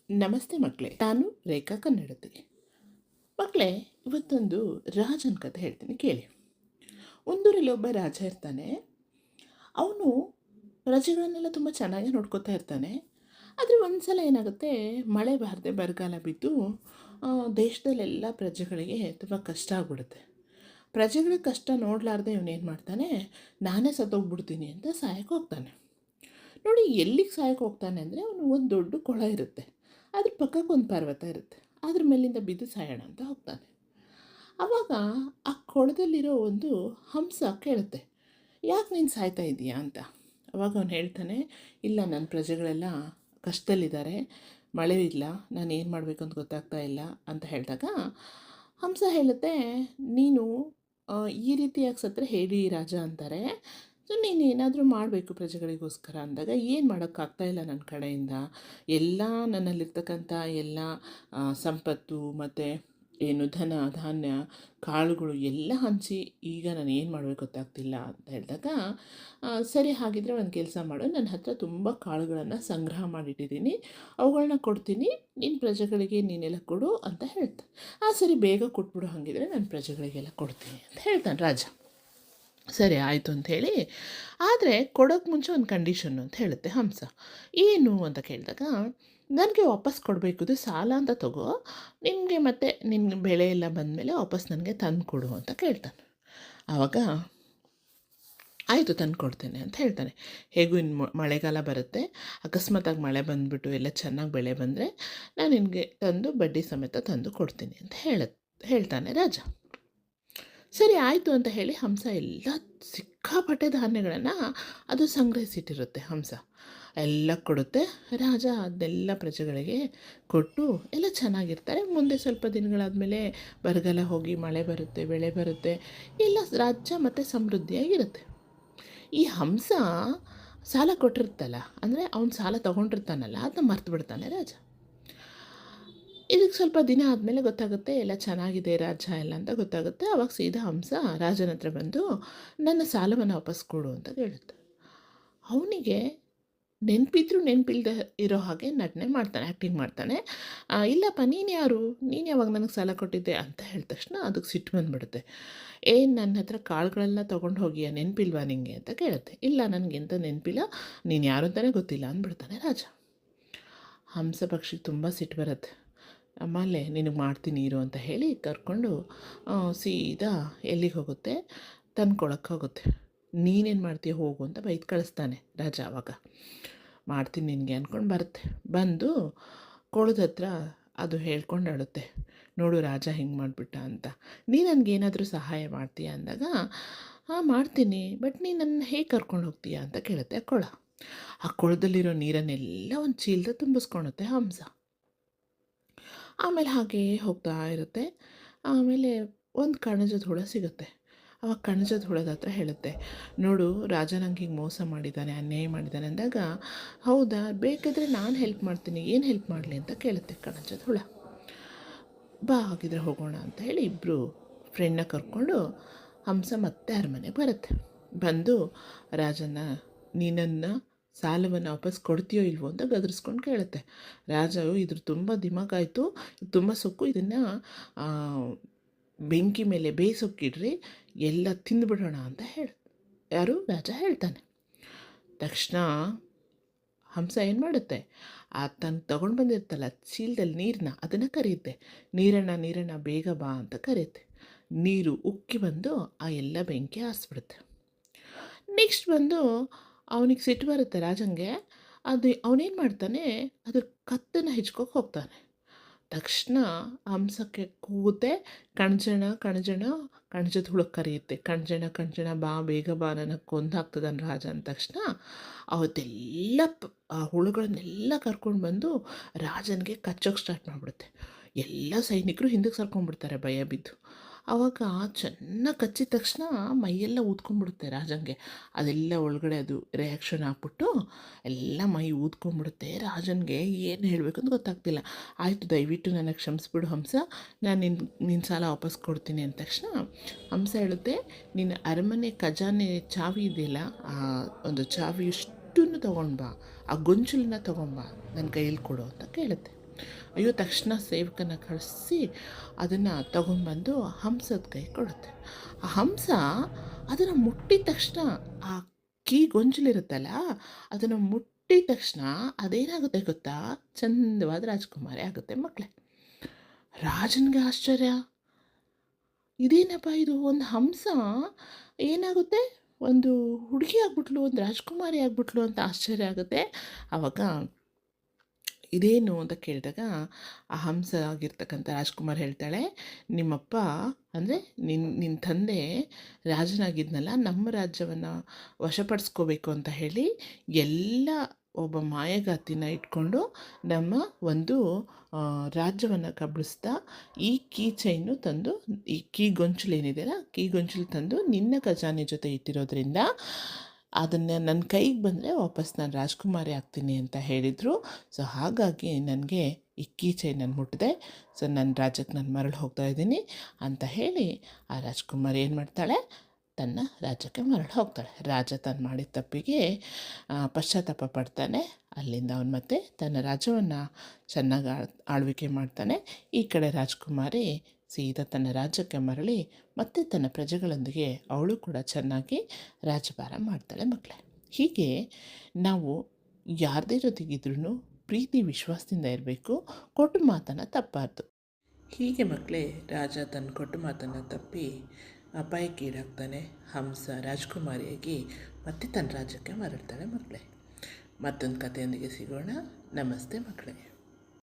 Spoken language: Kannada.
ನಮಸ್ತೆ ಮಕ್ಕಳೇ, ನಾನು ರೇಖಾ ಕನ್ನಡತಿ. ಮಕ್ಕಳೇ, ಇವತ್ತೊಂದು ರಾಜನ ಕಥೆ ಹೇಳ್ತೀನಿ ಕೇಳಿ. ಒಂದೂರಲ್ಲಿ ಒಬ್ಬ ರಾಜ ಇರ್ತಾನೆ. ಅವನು ಪ್ರಜೆಗಳನ್ನೆಲ್ಲ ತುಂಬ ಚೆನ್ನಾಗಿ ನೋಡ್ಕೋತಾ ಇರ್ತಾನೆ. ಆದರೆ ಒಂದು ಸಲ ಏನಾಗುತ್ತೆ, ಮಳೆ ಬಾರದೆ ಬರಗಾಲ ಬಿದ್ದು ದೇಶದಲ್ಲೆಲ್ಲ ಪ್ರಜೆಗಳಿಗೆ ತುಂಬ ಕಷ್ಟ ಆಗ್ಬಿಡುತ್ತೆ. ಪ್ರಜೆಗಳಿಗೆ ಕಷ್ಟ ನೋಡಲಾರ್ದೆ ಇವನೇನು ಮಾಡ್ತಾನೆ, ನಾನೇ ಸತ್ತೋಗ್ಬಿಡ್ತೀನಿ ಅಂತ ಸಾಯಕ್ಕೆ ಹೋಗ್ತಾನೆ. ನೋಡಿ, ಎಲ್ಲಿಗೆ ಸಾಯಕ್ಕೆ ಹೋಗ್ತಾನೆ ಅಂದರೆ, ಅವನು ಒಂದು ದೊಡ್ಡ ಕೊಳ ಇರುತ್ತೆ, ಅದ್ರ ಪಕ್ಕಕ್ಕೆ ಒಂದು ಪರ್ವತ ಇರುತ್ತೆ, ಅದ್ರ ಮೇಲಿಂದ ಬಿದ್ದು ಸಾಯೋಣ ಅಂತ ಹೋಗ್ತಾನೆ. ಆವಾಗ ಆ ಕೊಳದಲ್ಲಿರೋ ಒಂದು ಹಂಸ ಕೇಳುತ್ತೆ, ಯಾಕೆ ನೀನು ಸಾಯ್ತಾ ಇದೀಯಾ ಅಂತ. ಅವಾಗ ಅವನು ಹೇಳ್ತಾನೆ, ಇಲ್ಲ, ನನ್ನ ಪ್ರಜೆಗಳೆಲ್ಲ ಕಷ್ಟದಲ್ಲಿದ್ದಾರೆ, ಮಳೆ ಇಲ್ಲ, ನಾನು ಏನು ಮಾಡಬೇಕು ಅಂತ ಗೊತ್ತಾಗ್ತಾ ಇಲ್ಲ ಅಂತ ಹೇಳಿದಾಗ ಹಂಸ ಹೇಳುತ್ತೆ, ನೀನು ಈ ರೀತಿಯಾಗಿ ಸತ್ತರೆ ಹೇಳಿ ರಾಜ ಅಂತಾರೆ. ಸೊ ನೀನು ಏನಾದರೂ ಮಾಡಬೇಕು ಪ್ರಜೆಗಳಿಗೋಸ್ಕರ ಅಂದಾಗ, ಏನು ಮಾಡೋಕ್ಕಾಗ್ತಾಯಿಲ್ಲ ನನ್ನ ಕಡೆಯಿಂದ. ಎಲ್ಲ ನನ್ನಲ್ಲಿರ್ತಕ್ಕಂಥ ಎಲ್ಲ ಸಂಪತ್ತು ಮತ್ತು ಏನು ಧನ ಧಾನ್ಯ ಕಾಳುಗಳು ಎಲ್ಲ ಹಂಚಿ ಈಗ ನಾನು ಏನು ಮಾಡಬೇಕು ಗೊತ್ತಾಗ್ತಿಲ್ಲ ಅಂತ ಹೇಳಿದಾಗ, ಸರಿ, ಹಾಗಿದ್ರೆ ಒಂದು ಕೆಲಸ ಮಾಡು, ನನ್ನ ಹತ್ರ ತುಂಬ ಕಾಳುಗಳನ್ನು ಸಂಗ್ರಹ ಮಾಡಿಟ್ಟಿದ್ದೀನಿ, ಅವುಗಳನ್ನ ಕೊಡ್ತೀನಿ, ನಿನ್ನ ಪ್ರಜೆಗಳಿಗೆ ನೀನೆಲ್ಲ ಕೊಡು ಅಂತ ಹೇಳ್ತಾನೆ. ಸರಿ, ಬೇಗ ಕೊಟ್ಬಿಡು, ಹಾಗಿದ್ರೆ ನನ್ನ ಪ್ರಜೆಗಳಿಗೆಲ್ಲ ಕೊಡ್ತೀನಿ ಅಂತ ಹೇಳ್ತಾನೆ ರಾಜ. ಸರಿ ಆಯಿತು ಅಂಥೇಳಿ, ಆದರೆ ಕೊಡೋಕ್ಕೆ ಮುಂಚೆ ಒಂದು ಕಂಡೀಷನ್ನು ಅಂತ ಹೇಳುತ್ತೆ ಹಂಸ. ಏನು ಅಂತ ಕೇಳಿದಾಗ, ನನಗೆ ವಾಪಸ್ ಕೊಡಬೇಕು, ಇದು ಸಾಲ ಅಂತ ತಗೋ, ನಿನಗೆ ಮತ್ತೆ ನಿನ್ನ ಬೆಳೆ ಎಲ್ಲ ಬಂದಮೇಲೆ ವಾಪಸ್ ನನಗೆ ತಂದು ಕೊಡು ಅಂತ ಕೇಳ್ತಾನೆ. ಆವಾಗ ಆಯಿತು, ತಂದು ಕೊಡ್ತೇನೆ ಅಂತ ಹೇಳ್ತಾನೆ. ಹೇಗೂ ಇನ್ನು ಮಳೆಗಾಲ ಬರುತ್ತೆ, ಅಕಸ್ಮಾತಾಗಿ ಮಳೆ ಬಂದುಬಿಟ್ಟು ಎಲ್ಲ ಚೆನ್ನಾಗಿ ಬೆಳೆ ಬಂದರೆ ನಾನು ನಿನಗೆ ತಂದು ಬಡ್ಡಿ ಸಮೇತ ತಂದು ಕೊಡ್ತೀನಿ ಅಂತ ಹೇಳ್ತಾನೆ ರಾಜ. ಸರಿ ಆಯಿತು ಅಂತ ಹೇಳಿ ಹಂಸ ಎಲ್ಲ ಸಿಕ್ಕಾಪಟ್ಟೆ ಧಾನ್ಯಗಳನ್ನು ಅದು ಸಂಗ್ರಹಿಸಿಟ್ಟಿರುತ್ತೆ. ಹಂಸ ಎಲ್ಲ ಕೊಡುತ್ತೆ. ರಾಜ ಅದನ್ನೆಲ್ಲ ಪ್ರಜೆಗಳಿಗೆ ಕೊಟ್ಟು ಎಲ್ಲ ಚೆನ್ನಾಗಿರ್ತಾರೆ. ಮುಂದೆ ಸ್ವಲ್ಪ ದಿನಗಳಾದಮೇಲೆ ಬರಗಾಲ ಹೋಗಿ ಮಳೆ ಬರುತ್ತೆ, ಬೆಳೆ ಬರುತ್ತೆ, ಎಲ್ಲ ರಾಜ್ಯ ಮತ್ತು ಸಮೃದ್ಧಿಯಾಗಿರುತ್ತೆ. ಈ ಹಂಸ ಸಾಲ ಕೊಟ್ಟಿರ್ತಲ್ಲ, ಅಂದರೆ ಅವನು ಸಾಲ ತೊಗೊಂಡಿರ್ತಾನಲ್ಲ, ಅದನ್ನ ಮರ್ತು ಬಿಡ್ತಾನೆ ರಾಜ. ಇದಕ್ಕೆ ಸ್ವಲ್ಪ ದಿನ ಆದಮೇಲೆ ಗೊತ್ತಾಗುತ್ತೆ, ಎಲ್ಲ ಚೆನ್ನಾಗಿದೆ ರಾಜ ಎಲ್ಲ ಅಂತ ಗೊತ್ತಾಗುತ್ತೆ. ಆವಾಗ ಸೀದಾ ಹಂಸ ರಾಜನ ಹತ್ರ ಬಂದು, ನನ್ನ ಸಾಲವನ್ನು ವಾಪಸ್ ಕೊಡು ಅಂತ ಕೇಳುತ್ತೆ. ಅವನಿಗೆ ನೆನಪಿದ್ರೂ ನೆನಪಿಲ್ಲದೆ ಇರೋ ಹಾಗೆ ನಟನೆ ಮಾಡ್ತಾನೆ, ಆ್ಯಕ್ಟಿಂಗ್ ಮಾಡ್ತಾನೆ. ಇಲ್ಲಪ್ಪ, ನೀನು ಯಾರು, ನೀನು ಯಾವಾಗ ನನಗೆ ಸಾಲ ಕೊಟ್ಟಿದ್ದೆ ಅಂತ ಹೇಳಿದ ತಕ್ಷಣ ಅದಕ್ಕೆ ಸಿಟ್ಟು ಬಂದುಬಿಡುತ್ತೆ. ಏನು, ನನ್ನ ಹತ್ರ ಕಾಳುಗಳೆಲ್ಲ ತೊಗೊಂಡು ಹೋಗಿಯಾ, ನೆನಪಿಲ್ವಾ ನಿನಗೆ ಅಂತ ಕೇಳುತ್ತೆ. ಇಲ್ಲ, ನನಗೆಂತ ನೆನಪಿಲ್ಲ, ನೀನು ಯಾರು ಅಂತಲೇ ಗೊತ್ತಿಲ್ಲ ಅಂದ್ಬಿಡ್ತಾನೆ ರಾಜ. ಹಂಸ ಪಕ್ಷಿಗೆ ತುಂಬ ಸಿಟ್ಟು ಬರುತ್ತೆ. ಆಮೇಲೆ ನಿನಗೆ ಮಾಡ್ತೀನಿ ಇರು ಅಂತ ಹೇಳಿ ಕರ್ಕೊಂಡು ಸೀದಾ ಎಲ್ಲಿಗೆ ಹೋಗುತ್ತೆ, ತಂದ್ಕೊಳಕ್ಕೆ ಹೋಗುತ್ತೆ. ನೀನೇನು ಮಾಡ್ತೀಯ ಹೋಗು ಅಂತ ಬೈದು ಕಳಿಸ್ತಾನೆ ರಾಜ. ಆವಾಗ ಮಾಡ್ತೀನಿ ನಿನಗೆ ಅಂದ್ಕೊಂಡು ಬರುತ್ತೆ. ಬಂದು ಕೊಳದ ಹತ್ರ ಅದು ಹೇಳ್ಕೊಂಡು ಅಳುತ್ತೆ, ನೋಡು ರಾಜ ಹಿಂಗೆ ಮಾಡಿಬಿಟ್ಟ ಅಂತ, ನೀ ನನಗೇನಾದರೂ ಸಹಾಯ ಮಾಡ್ತೀಯ ಅಂದಾಗ, ಮಾಡ್ತೀನಿ, ಬಟ್ ನೀನು ನನ್ನ ಹೇಗೆ ಕರ್ಕೊಂಡು ಹೋಗ್ತೀಯಾ ಅಂತ ಕೇಳುತ್ತೆ ಕೊಳ. ಆ ಕೊಳದಲ್ಲಿರೋ ನೀರನ್ನೆಲ್ಲ ಒಂದು ಚೀಲದ ತುಂಬಿಸ್ಕೊಳುತ್ತೆ ಹಂಸ. ಆಮೇಲೆ ಹಾಗೇ ಹೋಗ್ತಾ ಇರುತ್ತೆ. ಆಮೇಲೆ ಒಂದು ಕಣಜದ ಹುಳ ಸಿಗುತ್ತೆ. ಆವಾಗ ಕಣಜದ ಹುಳದ ಹತ್ರ ಹೇಳುತ್ತೆ, ನೋಡು ರಾಜ ನಂಗೆ ಹಿಂಗೆ ಮೋಸ ಮಾಡಿದ್ದಾನೆ, ಅನ್ಯಾಯ ಮಾಡಿದ್ದಾನೆ ಅಂದಾಗ, ಹೌದಾ, ಬೇಕಾದರೆ ನಾನು ಹೆಲ್ಪ್ ಮಾಡ್ತೀನಿ, ಏನು ಹೆಲ್ಪ್ ಮಾಡಲಿ ಅಂತ ಕೇಳುತ್ತೆ ಕಣಜದ ಹುಳ. ಬಾ, ಹಾಗಿದ್ರೆ ಹೋಗೋಣ ಅಂತ ಹೇಳಿ ಇಬ್ಬರು ಫ್ರೆಂಡ್ನ ಕರ್ಕೊಂಡು ಹಂಸ ಮತ್ತೆ ಅರಮನೆಗೆ ಬರುತ್ತೆ. ಬಂದು ರಾಜನ, ನೀನನ್ನು ಸಾಲವನ್ನು ವಾಪಸ್ ಕೊಡ್ತೀಯೋ ಇಲ್ವೋ ಅಂತ ಗದರಿಸ್ಕೊಂಡು ಕೇಳುತ್ತೆ. ರಾಜರು ಇದ್ರ ತುಂಬ ದಿಮಾಕಾಯಿತು, ತುಂಬ ಸೊಕ್ಕು, ಇದನ್ನು ಬೆಂಕಿ ಮೇಲೆ ಬೇಯಿಸೋಕ್ಕಿಡ್ರಿ, ಎಲ್ಲ ತಿಂದುಬಿಡೋಣ ಅಂತ ಯಾರು ರಾಜ ಹೇಳ್ತಾನೆ. ತಕ್ಷಣ ಹಂಸ ಏನು ಮಾಡುತ್ತೆ, ತನ್ನ ತೊಗೊಂಡು ಬಂದಿರ್ತಲ್ಲ ಚೀಲದಲ್ಲಿ ನೀರನ್ನ, ಅದನ್ನು ಕರೆಯುತ್ತೆ. ನೀರಣ್ಣ ಬೇಗ ಬಾ ಅಂತ ಕರೆಯುತ್ತೆ. ನೀರು ಉಕ್ಕಿ ಬಂದು ಆ ಎಲ್ಲ ಬೆಂಕಿ ಆರಿಸ್ಬಿಡುತ್ತೆ. ನೆಕ್ಸ್ಟ್ ಬಂದು ಅವನಿಗೆ ಸಿಟ್ಟು ಬರುತ್ತೆ ರಾಜಂಗೆ. ಅದು ಅವನೇನು ಮಾಡ್ತಾನೆ, ಅದ್ರ ಕತ್ತನ್ನು ಹೆಚ್ಕೋಕೆ ಹೋಗ್ತಾನೆ. ತಕ್ಷಣ ಹಂಸಕ್ಕೆ ಕೂಗುತ್ತೆ, ಕಣಜಣ ಕಣಜದ ಹುಳಕ್ಕೆ ಕರೆಯುತ್ತೆ, ಕಣಜಣ ಬಾ, ಬೇಗ ಬಾ, ನನಗೆ ಕೊಂದು ಹಾಕ್ತದನ್ ರಾಜ ಅಂದ ತಕ್ಷಣ ಅವತ್ತೆಲ್ಲ ಆ ಹುಳುಗಳನ್ನೆಲ್ಲ ಕರ್ಕೊಂಡು ಬಂದು ರಾಜನಿಗೆ ಕಚ್ಚೋಕ್ಕೆ ಸ್ಟಾರ್ಟ್ ಮಾಡಿಬಿಡುತ್ತೆ. ಎಲ್ಲ ಸೈನಿಕರು ಹಿಂದಕ್ಕೆ ಸರ್ಕೊಂಡ್ಬಿಡ್ತಾರೆ ಭಯ ಬಿದ್ದು. ಆವಾಗ ಚೆನ್ನಾಗಿ ಕಚ್ಚಿದ ತಕ್ಷಣ ಮೈಯೆಲ್ಲ ಊದ್ಕೊಂಡ್ಬಿಡುತ್ತೆ ರಾಜಂಗೆ. ಅದೆಲ್ಲ ಒಳಗಡೆ ಅದು ರಿಯಾಕ್ಷನ್ ಆಗ್ಬಿಟ್ಟು ಎಲ್ಲ ಮೈ ಊದ್ಕೊಂಡ್ಬಿಡುತ್ತೆ. ರಾಜನಿಗೆ ಏನು ಹೇಳಬೇಕು ಅಂತ ಗೊತ್ತಾಗ್ತಿಲ್ಲ. ಆಯಿತು, ದಯವಿಟ್ಟು ನನಗೆ ಕ್ಷಮಿಸ್ಬಿಡು ಹಂಸ, ನಾನು ನಿನ್ನ ಸಾಲ ವಾಪಸ್ ಕೊಡ್ತೀನಿ ಅಂದ ತಕ್ಷಣ ಹಂಸ ಹೇಳುತ್ತೆ, ನಿನ್ನ ಅರಮನೆ ಖಜಾನೆ ಚಾವಿ ಇದೆಯಲ್ಲ, ಆ ಒಂದು ಚಾವಿ ಇಷ್ಟನ್ನು ತೊಗೊಂಡು ಬಾ, ಆ ಗೊಂಚಲನ್ನ ತೊಗೊಂಬಾ, ನನ್ನ ಕೈಯಲ್ಲಿ ಕೊಡು ಅಂತ ಕೇಳುತ್ತೆ. ಅಯ್ಯೋ ತಕ್ಷಣ ಸೇವಕನ ಕಳಿಸಿ ಅದನ್ನು ತಗೊಂಡ್ಬಂದು ಹಂಸದ ಕೈ ಕೊಡುತ್ತೆ. ಆ ಹಂಸ ಅದನ್ನು ಮುಟ್ಟಿದ ತಕ್ಷಣ ಆ ಗೊಂಚಲಿರುತ್ತಲ್ಲ, ಅದನ್ನು ಮುಟ್ಟಿದ ತಕ್ಷಣ ಅದೇನಾಗುತ್ತೆ ಗೊತ್ತಾ, ಚಂದವಾದ ರಾಜ್ಕುಮಾರಿ ಆಗುತ್ತೆ ಮಕ್ಕಳೇ. ರಾಜನಿಗೆ ಆಶ್ಚರ್ಯ, ಇದೇನಪ್ಪ ಇದು, ಒಂದು ಹಂಸ ಏನಾಗುತ್ತೆ, ಒಂದು ಹುಡುಗಿ ಆಗ್ಬಿಟ್ಲು, ಒಂದು ರಾಜ್ಕುಮಾರಿ ಆಗ್ಬಿಟ್ಲು ಅಂತ ಆಶ್ಚರ್ಯ ಆಗುತ್ತೆ. ಆವಾಗ ಇದೇನು ಅಂತ ಕೇಳಿದಾಗ ಆ ಹಂಸ ಆಗಿರ್ತಕ್ಕಂಥ ರಾಜ್ಕುಮಾರ್ ಹೇಳ್ತಾಳೆ, ನಿಮ್ಮಪ್ಪ ಅಂದರೆ ನಿನ್ನ ತಂದೆ ರಾಜನಾಗಿದ್ನಲ್ಲ, ನಮ್ಮ ರಾಜ್ಯವನ್ನು ವಶಪಡಿಸ್ಕೋಬೇಕು ಅಂತ ಹೇಳಿ ಎಲ್ಲ ಒಬ್ಬ ಮಾಯಗಾತಿನ ಇಟ್ಕೊಂಡು ನಮ್ಮ ಒಂದು ರಾಜ್ಯವನ್ನು ಕಬಳಿಸ್ತಾ ಈ ಚೈನು ತಂದು, ಈ ಗೊಂಚಲೇನಿದೆಯಲ್ಲ, ಗೊಂಚಲು ತಂದು ನಿನ್ನ ಖಜಾನೆ ಜೊತೆ ಇಟ್ಟಿರೋದ್ರಿಂದ ಅದನ್ನು ನನ್ನ ಕೈಗೆ ಬಂದರೆ ವಾಪಸ್ ನಾನು ರಾಜ್ಕುಮಾರಿ ಆಗ್ತೀನಿ ಅಂತ ಹೇಳಿದರು. ಸೊ ಹಾಗಾಗಿ ನನಗೆ ಈ ಚೈನನ್ನು ಮುಟ್ಟಿದೆ, ಸೊ ನನ್ನ ರಾಜ್ಯಕ್ಕೆ ನಾನು ಮರಳಿ ಹೋಗ್ತಾ ಇದ್ದೀನಿ ಅಂತ ಹೇಳಿ ಆ ರಾಜ್ಕುಮಾರಿ ಏನು ಮಾಡ್ತಾಳೆ, ತನ್ನ ರಾಜ್ಯಕ್ಕೆ ಮರಳಿ ಹೋಗ್ತಾಳೆ. ರಾಜ ತಾನು ಮಾಡಿದ ತಪ್ಪಿಗೆ ಪಶ್ಚಾತ್ತಾಪ ಪಡ್ತಾನೆ. ಅಲ್ಲಿಂದ ಅವನು ಮತ್ತೆ ತನ್ನ ರಾಜ್ಯವನ್ನು ಚೆನ್ನಾಗಿ ಆಳ್ವಿಕೆ ಮಾಡ್ತಾನೆ. ಈ ಕಡೆ ರಾಜ್ಕುಮಾರಿ ಸೀದಾ ತನ್ನ ರಾಜ್ಯಕ್ಕೆ ಮರಳಿ ಮತ್ತೆ ತನ್ನ ಪ್ರಜೆಗಳೊಂದಿಗೆ ಅವಳು ಕೂಡ ಚೆನ್ನಾಗಿ ರಾಜ್ಯಭಾರ ಮಾಡ್ತಾಳೆ ಮಕ್ಕಳೇ. ಹೀಗೆ ನಾವು ಯಾರದೇ ಜೊತೆಗಿದ್ರೂ ಪ್ರೀತಿ ವಿಶ್ವಾಸದಿಂದ ಇರಬೇಕು, ಕೊಟ್ಟು ಮಾತನ್ನು ತಪ್ಪಬಾರ್ದು. ಹೀಗೆ ಮಕ್ಕಳೇ, ರಾಜ ತನ್ನ ಕೊಟ್ಟು ಮಾತನ್ನು ತಪ್ಪಿ ಅಪಾಯಕ್ಕೀಡಾಗ್ತಾನೆ. ಹಂಸ ರಾಜ್ಕುಮಾರಿಯಾಗಿ ಮತ್ತೆ ತನ್ನ ರಾಜ್ಯಕ್ಕೆ ಮರಳ್ತಾಳೆ ಮಕ್ಕಳೇ. ಮತ್ತೊಂದು ಕಥೆಯೊಂದಿಗೆ ಸಿಗೋಣ. ನಮಸ್ತೆ ಮಕ್ಕಳೇ.